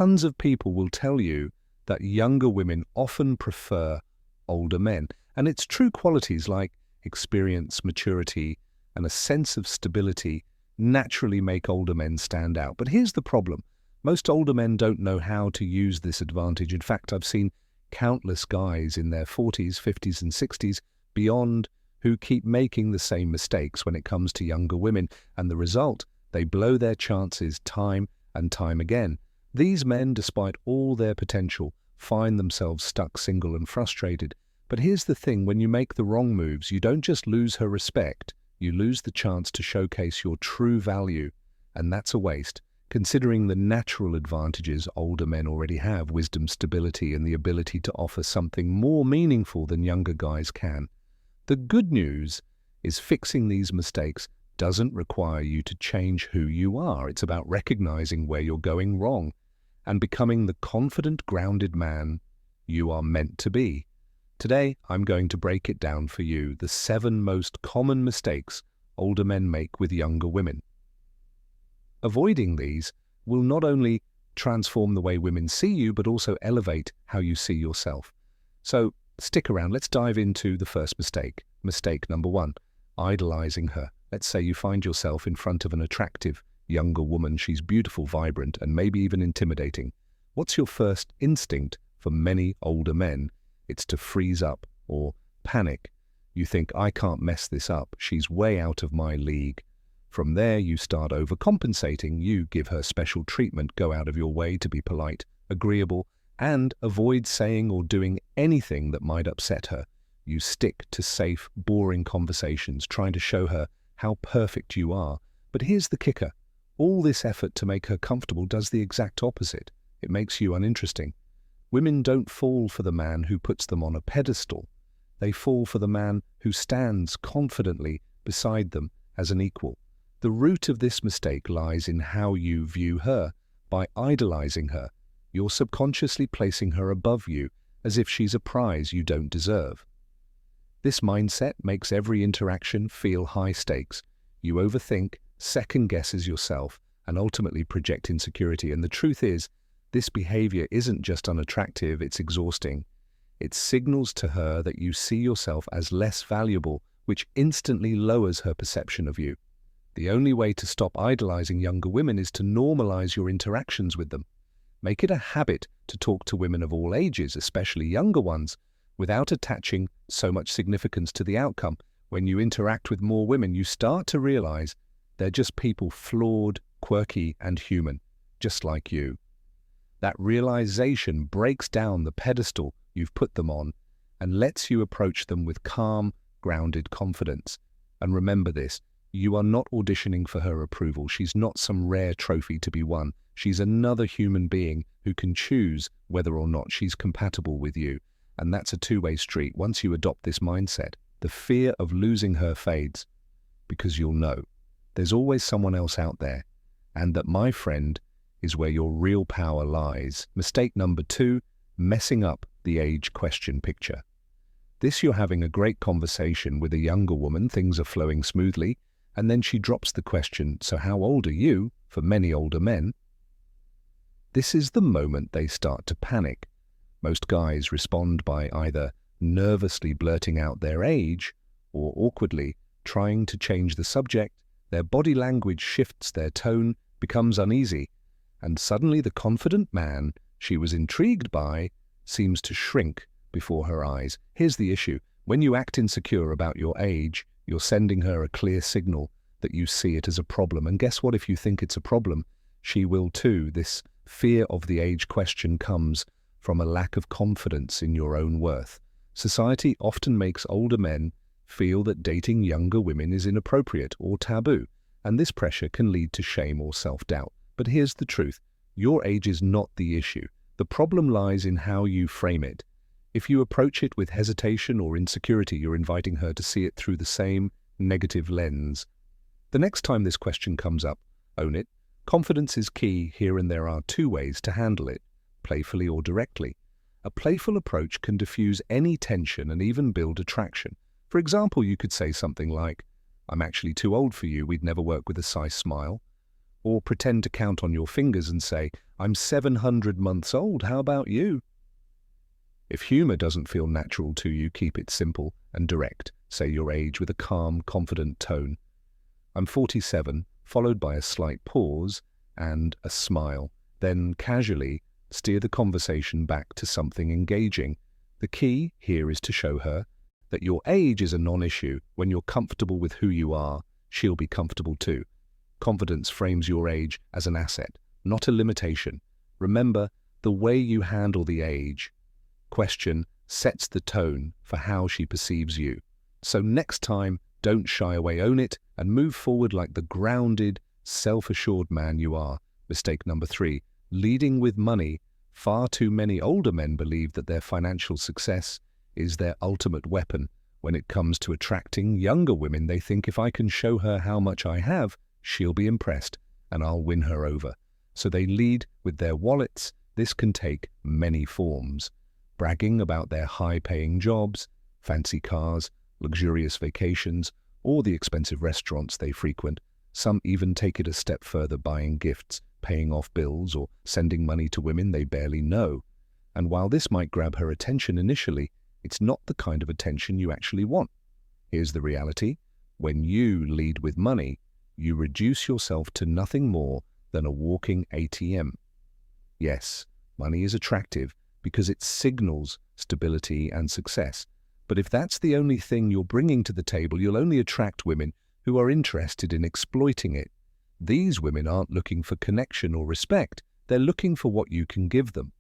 Tons of people will tell you that younger women often prefer older men, and its true qualities like experience, maturity, and a sense of stability naturally make older men stand out. But here's the problem. Most older men don't know how to use this advantage. In fact, I've seen countless guys in their 40s, 50s, and 60s beyond who keep making the same mistakes when it comes to younger women, and the result, they blow their chances time and time again. These men, despite all their potential, find themselves stuck single and frustrated. But here's the thing, when you make the wrong moves, you don't just lose her respect, you lose the chance to showcase your true value, and that's a waste. Considering the natural advantages older men already have, wisdom, stability, and the ability to offer something more meaningful than younger guys can. The good news is fixing these mistakes doesn't require you to change who you are. It's about recognizing where you're going wrong and becoming the confident, grounded man you are meant to be. Today, I'm going to break it down for you, the 7 most common mistakes older men make with younger women. Avoiding these will not only transform the way women see you, but also elevate how you see yourself. So stick around. Let's dive into the first mistake. Mistake number 1, idolizing her. Let's say you find yourself in front of an attractive younger woman. She's beautiful, vibrant, and maybe even intimidating. What's your first instinct? For many older men, it's to freeze up or panic. You think, I can't mess this up. She's way out of my league. From there, you start overcompensating. You give her special treatment, go out of your way to be polite, agreeable, and avoid saying or doing anything that might upset her. You stick to safe, boring conversations, trying to show her how perfect you are. But here's the kicker. All this effort to make her comfortable does the exact opposite. It makes you uninteresting. Women don't fall for the man who puts them on a pedestal. They fall for the man who stands confidently beside them as an equal. The root of this mistake lies in how you view her. By idolizing her, you're subconsciously placing her above you, as if she's a prize you don't deserve. This mindset makes every interaction feel high stakes. You overthink, second guesses yourself, and ultimately project insecurity. And the truth is, this behavior isn't just unattractive, it's exhausting. It signals to her that you see yourself as less valuable, which instantly lowers her perception of you. The only way to stop idolizing younger women is to normalize your interactions with them. Make it a habit to talk to women of all ages, especially younger ones, without attaching so much significance to the outcome. When you interact with more women, you start to realize they're just people, flawed, quirky, and human, just like you. That realization breaks down the pedestal you've put them on and lets you approach them with calm, grounded confidence. And remember this, you are not auditioning for her approval. She's not some rare trophy to be won. She's another human being who can choose whether or not she's compatible with you. And that's a two-way street. Once you adopt this mindset, the fear of losing her fades, because you'll know there's always someone else out there, and that, my friend, is where your real power lies. Mistake number 2, messing up the age question picture. You're having a great conversation with a younger woman, things are flowing smoothly, and then she drops the question, so how old are you? For many older men, this is the moment they start to panic. Most guys respond by either nervously blurting out their age or awkwardly trying to change the subject. Their body language shifts, their tone becomes uneasy, and suddenly the confident man she was intrigued by seems to shrink before her eyes. Here's the issue. When you act insecure about your age, you're sending her a clear signal that you see it as a problem. And guess what? If you think it's a problem, she will too. This fear of the age question comes from a lack of confidence in your own worth. Society often makes older men feel that dating younger women is inappropriate or taboo, and this pressure can lead to shame or self-doubt. But here's the truth. Your age is not the issue. The problem lies in how you frame it. If you approach it with hesitation or insecurity, you're inviting her to see it through the same negative lens. The next time this question comes up, own it. Confidence is key here, and there are 2 ways to handle it, playfully or directly. A playful approach can diffuse any tension and even build attraction. For example, you could say something like, I'm actually too old for you, we'd never work with a size smile. or pretend to count on your fingers and say, "I'm 700 months old, how about you?" If humor doesn't feel natural to you, keep it simple and direct. Say your age with a calm, confident tone. "I'm 47, followed by a slight pause and a smile. Then casually steer the conversation back to something engaging. The key here is to show her that your age is a non-issue. When you're comfortable with who you are, she'll be comfortable too. Confidence frames your age as an asset, not a limitation. Remember, the way you handle the age question sets the tone for how she perceives you. So next time, don't shy away, own it, and move forward like the grounded, self-assured man you are. Mistake number 3, leading with money. Far too many older men believe that their financial success is their ultimate weapon. When it comes to attracting younger women, they think, if I can show her how much I have, she'll be impressed and I'll win her over. So they lead with their wallets. This can take many forms. Bragging about their high-paying jobs, fancy cars, luxurious vacations, or the expensive restaurants they frequent. Some even take it a step further, buying gifts, paying off bills, or sending money to women they barely know. And while this might grab her attention initially, it's not the kind of attention you actually want. Here's the reality. When you lead with money, you reduce yourself to nothing more than a walking ATM. Yes, money is attractive because it signals stability and success. But if that's the only thing you're bringing to the table, you'll only attract women who are interested in exploiting it. These women aren't looking for connection or respect. They're looking for what you can give them.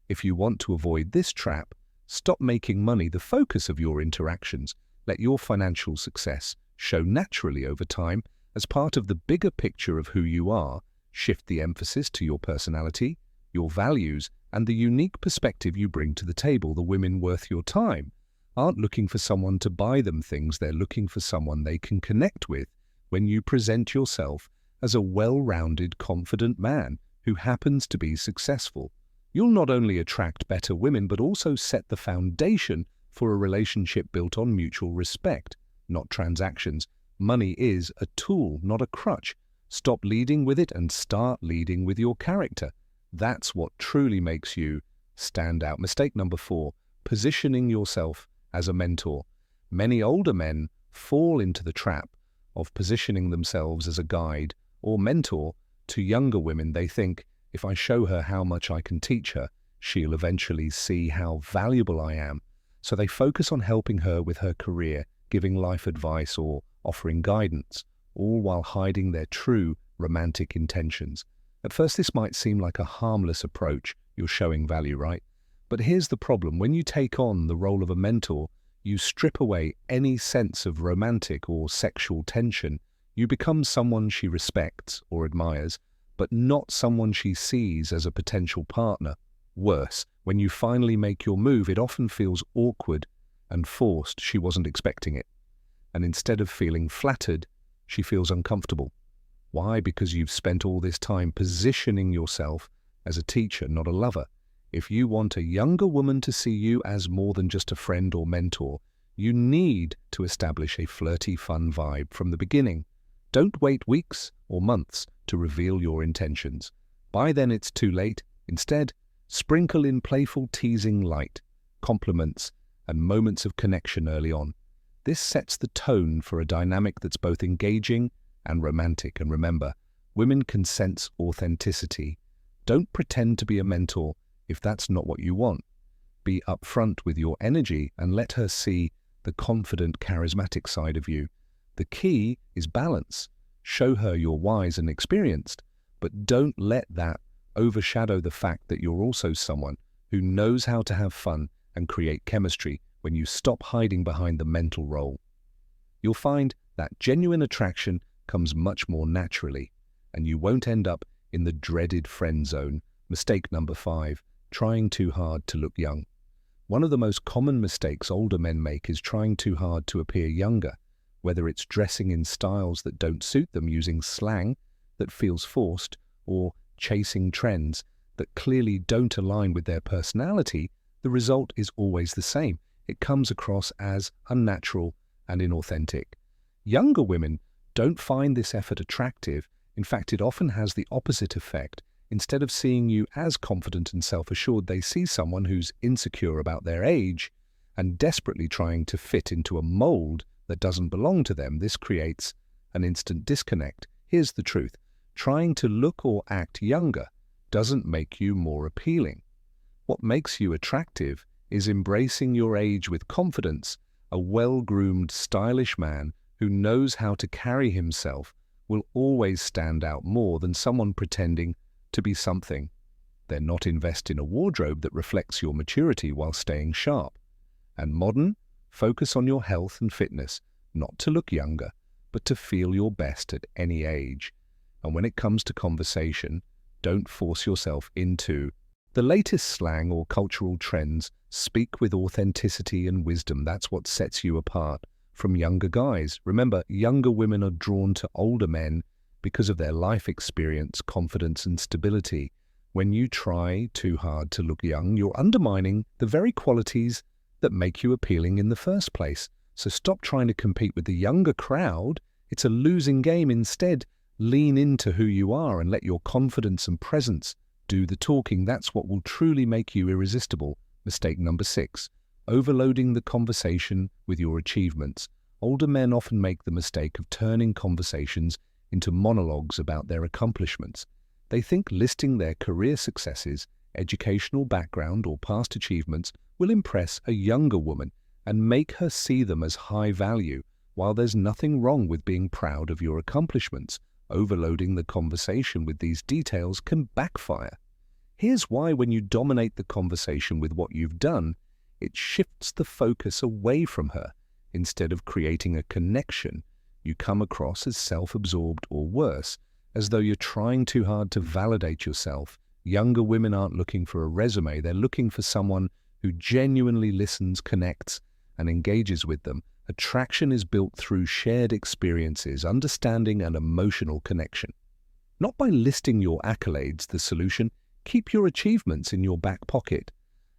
If you want to avoid this trap, stop making money the focus of your interactions. Let your financial success show naturally over time as part of the bigger picture of who you are. Shift the emphasis to your personality, your values, and the unique perspective you bring to the table. The women worth your time aren't looking for someone to buy them things. They're looking for someone they can connect with. When you present yourself as a well-rounded, confident man who happens to be successful, you'll not only attract better women, but also set the foundation for a relationship built on mutual respect, not transactions. Money is a tool, not a crutch. Stop leading with it and start leading with your character. That's what truly makes you stand out. Mistake number 4, positioning yourself as a mentor. Many older men fall into the trap of positioning themselves as a guide or mentor to younger women. They think, if I show her how much I can teach her, she'll eventually see how valuable I am. So they focus on helping her with her career, giving life advice or offering guidance, all while hiding their true romantic intentions. At first, this might seem like a harmless approach. You're showing value, right? But here's the problem. When you take on the role of a mentor, you strip away any sense of romantic or sexual tension. You become someone she respects or admires, but not someone she sees as a potential partner. Worse, when you finally make your move, it often feels awkward and forced. She wasn't expecting it. And instead of feeling flattered, she feels uncomfortable. Why? Because you've spent all this time positioning yourself as a teacher, not a lover. If you want a younger woman to see you as more than just a friend or mentor, you need to establish a flirty, fun vibe from the beginning. Don't wait weeks or months to reveal your intentions. By then it's too late. Instead, sprinkle in playful, teasing light, compliments, and moments of connection early on. This sets the tone for a dynamic that's both engaging and romantic. And remember, women can sense authenticity. Don't pretend to be a mentor if that's not what you want. Be upfront with your energy and let her see the confident, charismatic side of you. The key is balance. Show her you're wise and experienced, but don't let that overshadow the fact that you're also someone who knows how to have fun and create chemistry. When you stop hiding behind the mental role, you'll find that genuine attraction comes much more naturally, and you won't end up in the dreaded friend zone. Mistake number 5, trying too hard to look young. One of the most common mistakes older men make is trying too hard to appear younger, whether it's dressing in styles that don't suit them, using slang that feels forced, or chasing trends that clearly don't align with their personality. The result is always the same. It comes across as unnatural and inauthentic. Younger women don't find this effort attractive. In fact, it often has the opposite effect. Instead of seeing you as confident and self-assured, they see someone who's insecure about their age and desperately trying to fit into a mold that doesn't belong to them. This creates an instant disconnect. Here's the truth. Trying to look or act younger doesn't make you more appealing. What makes you attractive is embracing your age with confidence. A well-groomed, stylish man who knows how to carry himself will always stand out more than someone pretending to be something they're not. Invest in a wardrobe that reflects your maturity while staying sharp. And modern, focus on your health and fitness, not to look younger, but to feel your best at any age. And when it comes to conversation, don't force yourself into the latest slang or cultural trends. Speak with authenticity and wisdom. That's what sets you apart from younger guys. Remember, younger women are drawn to older men because of their life experience, confidence, and stability. When you try too hard to look young, you're undermining the very qualities that make you appealing in the first place. So stop trying to compete with the younger crowd. It's a losing game. Instead, lean into who you are and let your confidence and presence do the talking. That's what will truly make you irresistible. Mistake number 6, overloading the conversation with your achievements. Older men often make the mistake of turning conversations into monologues about their accomplishments. They think listing their career successes, educational background, or past achievements will impress a younger woman and make her see them as high value. While there's nothing wrong with being proud of your accomplishments, overloading the conversation with these details can backfire. Here's why: when you dominate the conversation with what you've done, it shifts the focus away from her. Instead of creating a connection, you come across as self-absorbed, or worse, as though you're trying too hard to validate yourself. Younger women aren't looking for a resume. They're looking for someone who genuinely listens, connects, and engages with them. Attraction is built through shared experiences, understanding, and emotional connection. Not by listing your accolades. The solution: keep your achievements in your back pocket.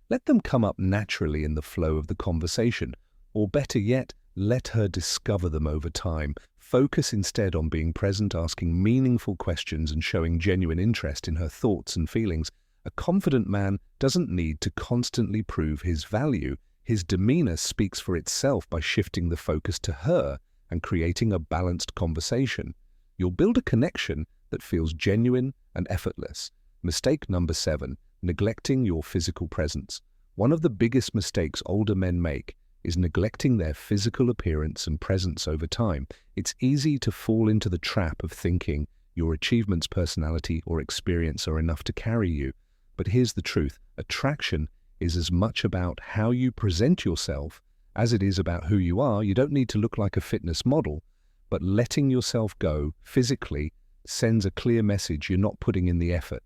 Let them come up naturally in the flow of the conversation, or better yet, let her discover them over time. Focus instead on being present, asking meaningful questions, and showing genuine interest in her thoughts and feelings. A confident man doesn't need to constantly prove his value. His demeanor speaks for itself by shifting the focus to her and creating a balanced conversation. You'll build a connection that feels genuine and effortless. Mistake number 7, neglecting your physical presence. One of the biggest mistakes older men make is neglecting their physical appearance and presence over time. It's easy to fall into the trap of thinking your achievements, personality, or experience are enough to carry you. But here's the truth: attraction is as much about how you present yourself as it is about who you are. You don't need to look like a fitness model, but letting yourself go physically sends a clear message you're not putting in the effort.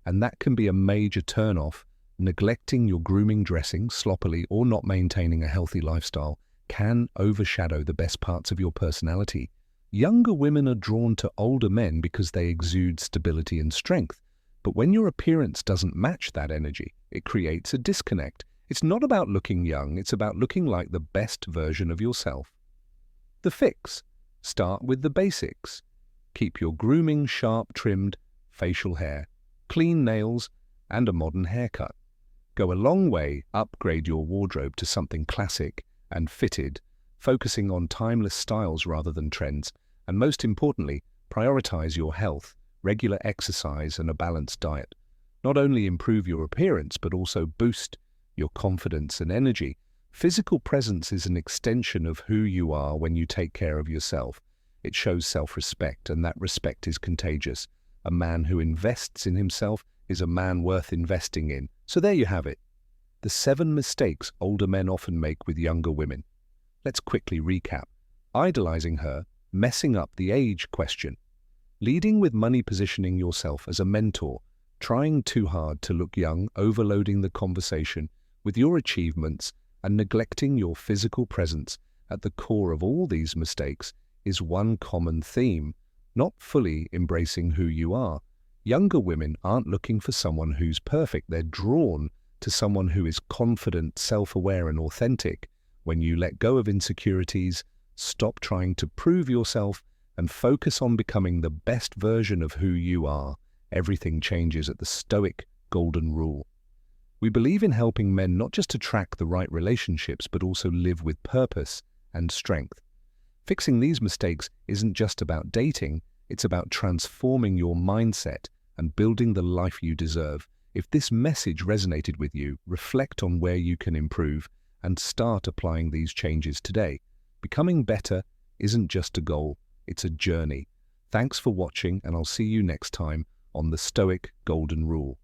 And that can be a major turnoff. Neglecting your grooming, dressing sloppily, or not maintaining a healthy lifestyle can overshadow the best parts of your personality. Younger women are drawn to older men because they exude stability and strength. But when your appearance doesn't match that energy, it creates a disconnect. It's not about looking young, it's about looking like the best version of yourself. The fix: start with the basics. Keep your grooming sharp, trimmed facial hair, clean nails, and a modern haircut. Go a long way. Upgrade your wardrobe to something classic and fitted, focusing on timeless styles rather than trends. And most importantly, prioritize your health. Regular exercise and a balanced diet not only improve your appearance, but also boost your confidence and energy. Physical presence is an extension of who you are. When you take care of yourself, it shows self-respect, and that respect is contagious. A man who invests in himself is a man worth investing in. So there you have it. The 7 mistakes older men often make with younger women. Let's quickly recap. Idolizing her, messing up the age question. Leading with money, positioning yourself as a mentor. Trying too hard to look young, overloading the conversation with your achievements, and neglecting your physical presence. At the core of all these mistakes is one common theme: not fully embracing who you are. Younger women aren't looking for someone who's perfect. They're drawn to someone who is confident, self-aware, and authentic. When you let go of insecurities, stop trying to prove yourself, and focus on becoming the best version of who you are, everything changes at the Stoic golden rule. We believe in helping men not just attract the right relationships, but also live with purpose and strength. Fixing these mistakes isn't just about dating, it's about transforming your mindset and building the life you deserve. If this message resonated with you, reflect on where you can improve and start applying these changes today. Becoming better isn't just a goal, it's a journey. Thanks for watching, and I'll see you next time on the Stoic Golden Rule.